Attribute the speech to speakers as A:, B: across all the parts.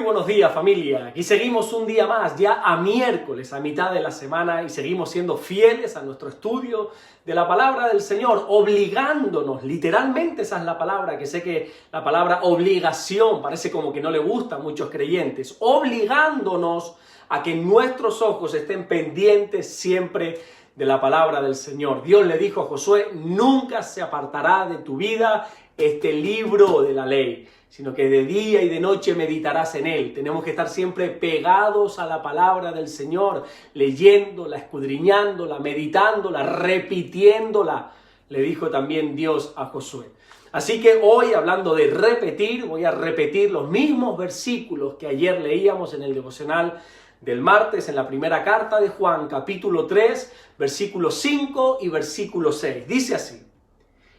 A: buenos días, familia. Aquí seguimos un día más, ya a miércoles, a mitad de la semana, y seguimos siendo fieles a nuestro estudio de la palabra del Señor, obligándonos, literalmente esa es la palabra, que sé que la palabra obligación parece como que no le gusta a muchos creyentes, obligándonos a que nuestros ojos estén pendientes siempre de la palabra del Señor. Dios le dijo a Josué: nunca se apartará de tu vida este libro de la ley, sino que de día y de noche meditarás en él. Tenemos que estar siempre pegados a la palabra del Señor, leyéndola, escudriñándola, meditándola, repitiéndola, le dijo también Dios a Josué. Así que hoy, hablando de repetir, voy a repetir los mismos versículos que ayer leíamos en el devocional del martes, en la primera carta de Juan, capítulo 3, versículos 5 y versículo 6. Dice así: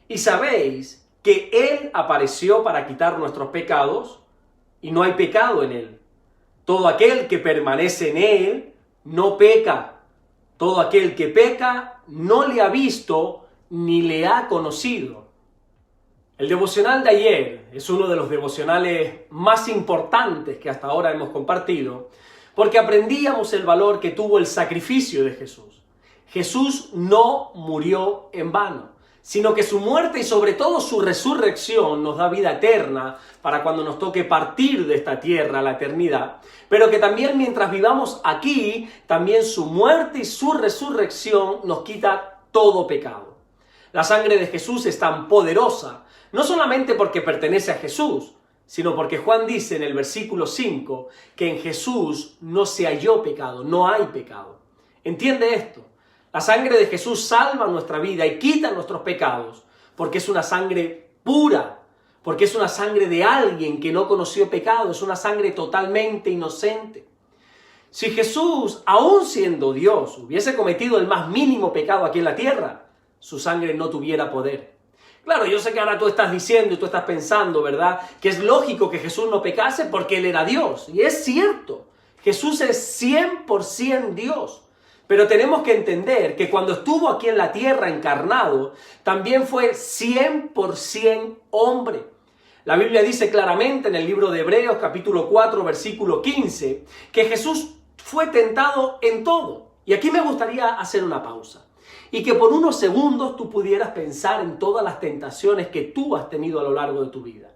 A: y sabéis que Él apareció para quitar nuestros pecados, y no hay pecado en Él. Todo aquel que permanece en Él no peca. Todo aquel que peca no le ha visto ni le ha conocido. El devocional de ayer es uno de los devocionales más importantes que hasta ahora hemos compartido, porque aprendíamos el valor que tuvo el sacrificio de Jesús. Jesús no murió en vano, sino que su muerte y sobre todo su resurrección nos da vida eterna para cuando nos toque partir de esta tierra a la eternidad, pero que también mientras vivamos aquí, también su muerte y su resurrección nos quita todo pecado. La sangre de Jesús es tan poderosa, no solamente porque pertenece a Jesús, sino porque Juan dice en el versículo 5 que en Jesús no se halló pecado, no hay pecado. ¿Entiende esto? La sangre de Jesús salva nuestra vida y quita nuestros pecados, porque es una sangre pura, porque es una sangre de alguien que no conoció pecado, es una sangre totalmente inocente. Si Jesús, aún siendo Dios, hubiese cometido el más mínimo pecado aquí en la tierra, su sangre no tuviera poder. Claro, yo sé que ahora tú estás diciendo y tú estás pensando, ¿verdad?, que es lógico que Jesús no pecase porque Él era Dios. Y es cierto, Jesús es 100% Dios. Pero tenemos que entender que cuando estuvo aquí en la tierra encarnado, también fue 100% hombre. La Biblia dice claramente en el libro de Hebreos, capítulo 4, versículo 15, que Jesús fue tentado en todo. Y aquí me gustaría hacer una pausa. Y que por unos segundos tú pudieras pensar en todas las tentaciones que tú has tenido a lo largo de tu vida.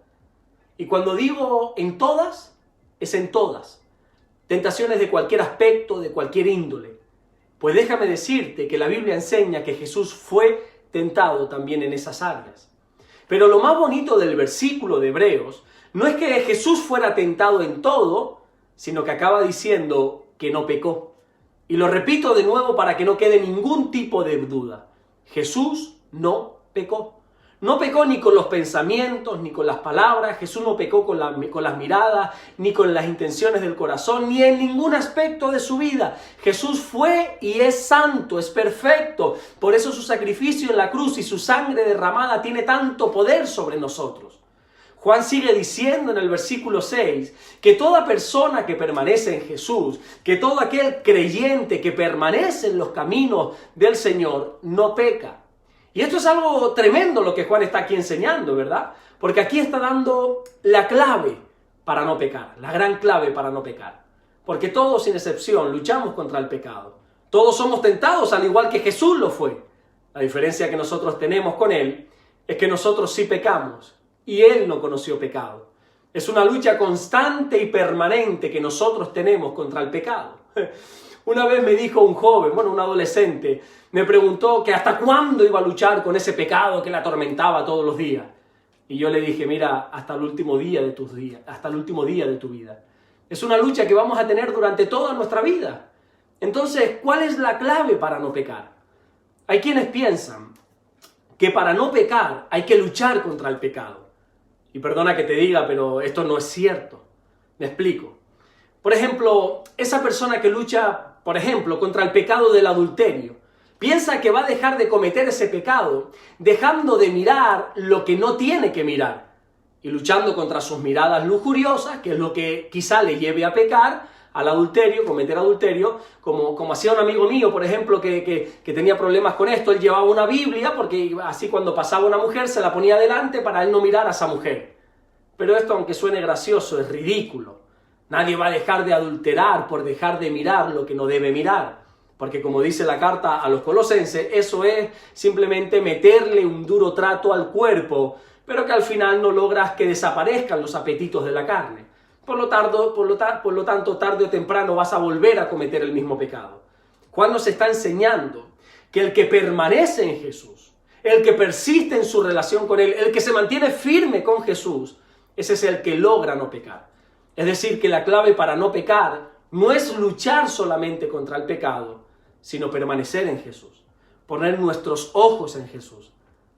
A: Y cuando digo en todas, es en todas. Tentaciones de cualquier aspecto, de cualquier índole. Pues déjame decirte que la Biblia enseña que Jesús fue tentado también en esas áreas. Pero lo más bonito del versículo de Hebreos no es que Jesús fuera tentado en todo, sino que acaba diciendo que no pecó. Y lo repito de nuevo para que no quede ningún tipo de duda. Jesús no pecó. No pecó ni con los pensamientos, ni con las palabras. Jesús no pecó con las miradas, ni con las intenciones del corazón, ni en ningún aspecto de su vida. Jesús fue y es santo, es perfecto. Por eso su sacrificio en la cruz y su sangre derramada tiene tanto poder sobre nosotros. Juan sigue diciendo en el versículo 6 que toda persona que permanece en Jesús, que todo aquel creyente que permanece en los caminos del Señor, no peca. Y esto es algo tremendo lo que Juan está aquí enseñando, ¿verdad? Porque aquí está dando la clave para no pecar, la gran clave para no pecar. Porque todos, sin excepción, luchamos contra el pecado. Todos somos tentados al igual que Jesús lo fue. La diferencia que nosotros tenemos con Él es que nosotros sí pecamos y Él no conoció pecado. Es una lucha constante y permanente que nosotros tenemos contra el pecado. Una vez me dijo un joven, un adolescente, me preguntó que hasta cuándo iba a luchar con ese pecado que le atormentaba todos los días. Y yo le dije: mira, hasta el último día de tus días, hasta el último día de tu vida. Es una lucha que vamos a tener durante toda nuestra vida. Entonces, ¿cuál es la clave para no pecar? Hay quienes piensan que para no pecar hay que luchar contra el pecado. Y perdona que te diga, pero esto no es cierto. Me explico. Por ejemplo, esa persona que lucha, por ejemplo, contra el pecado del adulterio, piensa que va a dejar de cometer ese pecado, dejando de mirar lo que no tiene que mirar y luchando contra sus miradas lujuriosas, que es lo que quizá le lleve a pecar, al adulterio, cometer adulterio, como hacía un amigo mío, por ejemplo, que tenía problemas con esto. Él llevaba una Biblia porque así cuando pasaba una mujer se la ponía delante para él no mirar a esa mujer. Pero esto, aunque suene gracioso, es ridículo. Nadie va a dejar de adulterar por dejar de mirar lo que no debe mirar. Porque como dice la carta a los Colosenses, eso es simplemente meterle un duro trato al cuerpo, pero que al final no logras que desaparezcan los apetitos de la carne. Por lo tanto, tarde o temprano vas a volver a cometer el mismo pecado. Juan nos está enseñando que el que permanece en Jesús, el que persiste en su relación con Él, el que se mantiene firme con Jesús, ese es el que logra no pecar. Es decir, que la clave para no pecar no es luchar solamente contra el pecado, sino permanecer en Jesús, poner nuestros ojos en Jesús.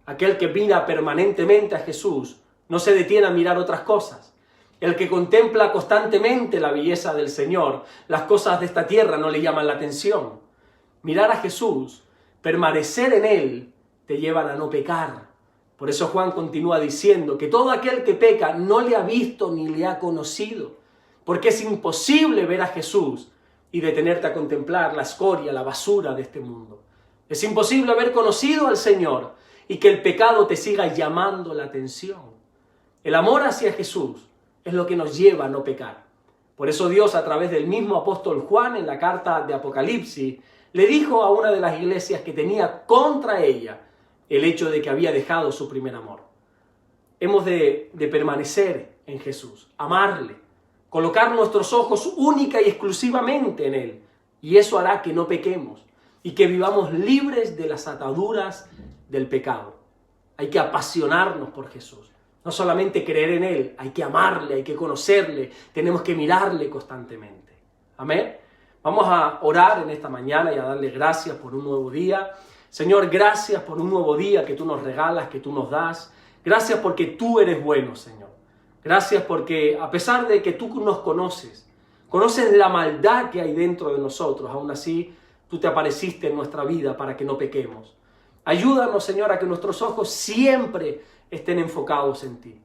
A: Aquel que mira permanentemente a Jesús no se detiene a mirar otras cosas. El que contempla constantemente la belleza del Señor, las cosas de esta tierra no le llaman la atención. Mirar a Jesús, permanecer en Él, te llevan a no pecar. Por eso Juan continúa diciendo que todo aquel que peca no le ha visto ni le ha conocido, porque es imposible ver a Jesús y detenerte a contemplar la escoria, la basura de este mundo. Es imposible haber conocido al Señor y que el pecado te siga llamando la atención. El amor hacia Jesús es lo que nos lleva a no pecar. Por eso Dios, a través del mismo apóstol Juan, en la carta de Apocalipsis, le dijo a una de las iglesias que tenía contra ella el hecho de que había dejado su primer amor. Hemos de permanecer en Jesús, amarle, colocar nuestros ojos única y exclusivamente en Él. Y eso hará que no pequemos y que vivamos libres de las ataduras del pecado. Hay que apasionarnos por Jesús. No solamente creer en Él, hay que amarle, hay que conocerle, tenemos que mirarle constantemente. Amén. Vamos a orar en esta mañana y a darle gracias por un nuevo día. Señor, gracias por un nuevo día que tú nos regalas, que tú nos das. Gracias porque tú eres bueno, Señor. Gracias porque a pesar de que tú nos conoces la maldad que hay dentro de nosotros, aún así tú te apareciste en nuestra vida para que no pequemos. Ayúdanos, Señor, a que nuestros ojos siempre estén enfocados en ti.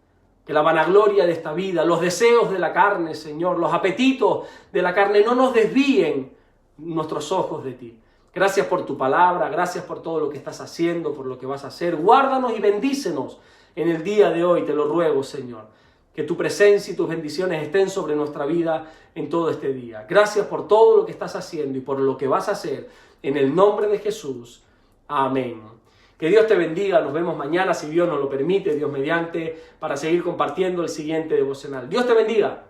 A: Que la vanagloria de esta vida, los deseos de la carne, Señor, los apetitos de la carne no nos desvíen nuestros ojos de ti. Gracias por tu palabra, gracias por todo lo que estás haciendo, por lo que vas a hacer. Guárdanos y bendícenos en el día de hoy, te lo ruego, Señor. Que tu presencia y tus bendiciones estén sobre nuestra vida en todo este día. Gracias por todo lo que estás haciendo y por lo que vas a hacer. En el nombre de Jesús. Amén. Que Dios te bendiga. Nos vemos mañana, si Dios nos lo permite, Dios mediante, para seguir compartiendo el siguiente devocional. Dios te bendiga.